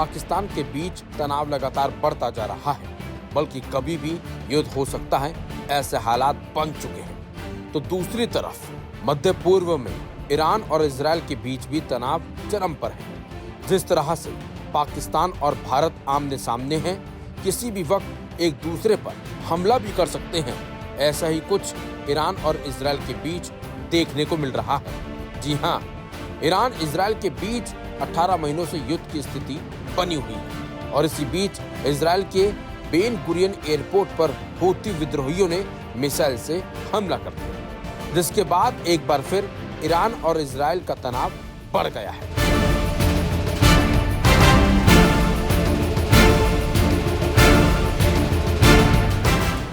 पाकिस्तान के बीच तनाव लगातार बढ़ता जा रहा है, बल्कि कभी भी युद्ध हो सकता है, ऐसे हालात बन चुके हैं। तो दूसरी तरफ मध्य पूर्व में ईरान और इजराइल के बीच भी तनाव चरम पर है। जिस तरह से पाकिस्तान और भारत आमने सामने हैं, किसी भी वक्त एक दूसरे पर हमला भी कर सकते हैं, ऐसा ही कुछ ईरान और इजराइल के बीच देखने को मिल रहा है। जी हाँ, ईरान इजराइल के बीच 18 महीनों से युद्ध की स्थिति बनी हुई है और इसी बीच इजराइल के बेन गुरियन एयरपोर्ट पर हूती विद्रोहियों ने मिसाइल से हमला कर दिया, जिसके बाद एक बार फिर ईरान और इजराइल का तनाव बढ़ गया है।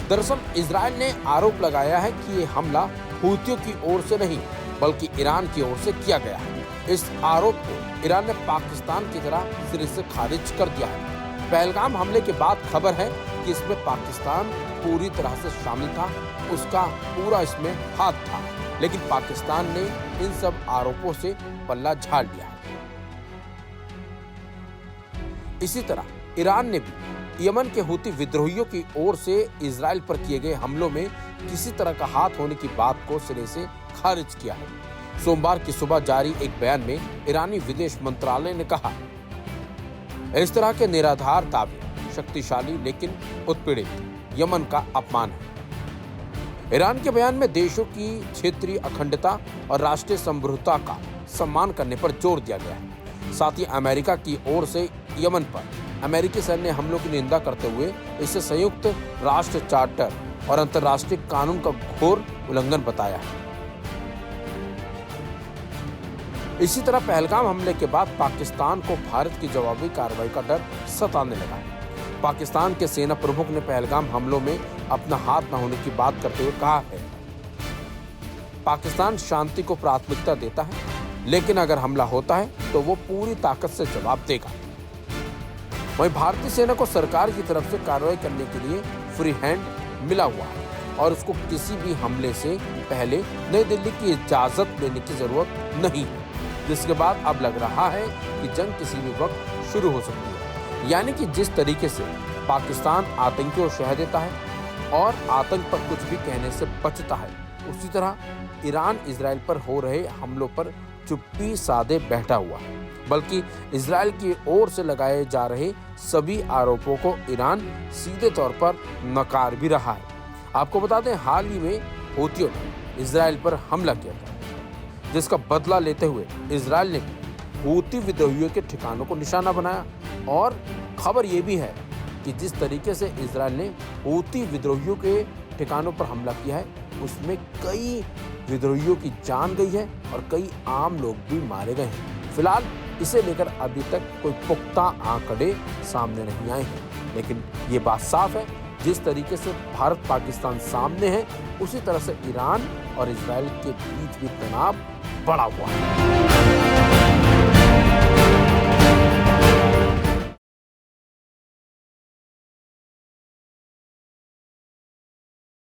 दरअसल इजराइल ने आरोप लगाया है कि ये हमला हूतियों की ओर से नहीं बल्कि ईरान की ओर से किया गया है। इस आरोप को ईरान ने पाकिस्तान की तरह सिरे से खारिज कर दिया है। पहलगाम हमले के बाद खबर है कि इसमें पाकिस्तान पूरी तरह से शामिल था, उसका पूरा इसमें हाथ था, लेकिन पाकिस्तान ने इन सब आरोपों से पल्ला झाड़ लिया। इसी तरह ईरान ने भी यमन के हूती विद्रोहियों की ओर से इजराइल पर किए गए हमलों में किसी तरह का हाथ होने की बात को सिरे से खारिज किया है। सोमवार की सुबह जारी एक बयान में ईरानी विदेश मंत्रालय ने कहा, इस तरह के निराधार दावे शक्तिशाली लेकिन उत्पीड़ित यमन का अपमान है। ईरान के बयान में देशों की क्षेत्रीय अखंडता और राष्ट्रीय संप्रभुता का सम्मान करने पर जोर दिया गया है। साथ ही अमेरिका की ओर से यमन पर अमेरिकी सैन्य हमलों की निंदा करते हुए इसे संयुक्त राष्ट्र चार्टर और अंतर्राष्ट्रीय कानून का घोर उल्लंघन बताया है। इसी तरह पहलगाम हमले के बाद पाकिस्तान को भारत की जवाबी कार्रवाई का डर सताने लगा है। पाकिस्तान के सेना प्रमुख ने पहलगाम हमलों में अपना हाथ न होने की बात करते हुए कहा है, पाकिस्तान शांति को प्राथमिकता देता है, लेकिन अगर हमला होता है तो वो पूरी ताकत से जवाब देगा। वहीं भारतीय सेना को सरकार की तरफ से कार्रवाई करने के लिए फ्री हैंड मिला हुआ है और उसको किसी भी हमले से पहले नई दिल्ली की इजाजत लेने की जरूरत नहीं है, जिसके बाद अब लग रहा है कि जंग किसी भी वक्त शुरू हो सकती है। यानी कि जिस तरीके से पाकिस्तान आतंकियों को शह देता है और आतंक पर कुछ भी कहने से बचता है, उसी तरह ईरान इजराइल पर हो रहे हमलों पर चुप्पी साधे बैठा हुआ है, बल्कि इजराइल की ओर से लगाए जा रहे सभी आरोपों को ईरान सीधे तौर पर नकार भी रहा है। आपको बता दें, हाल ही में हूतियों ने इजराइल पर हमला किया था, जिसका बदला लेते हुए इजराइल ने हूती विद्रोहियों के ठिकानों को निशाना बनाया। और खबर ये भी है कि जिस तरीके से इजराइल ने हूती विद्रोहियों के ठिकानों पर हमला किया है, उसमें कई विद्रोहियों की जान गई है और कई आम लोग भी मारे गए हैं। फिलहाल इसे लेकर अभी तक कोई पुख्ता आंकड़े सामने नहीं आए हैं, लेकिन ये बात साफ है, जिस तरीके से भारत पाकिस्तान सामने है, उसी तरह से ईरान और इजराइल के बीच भी तनाव बढ़ा हुआ है।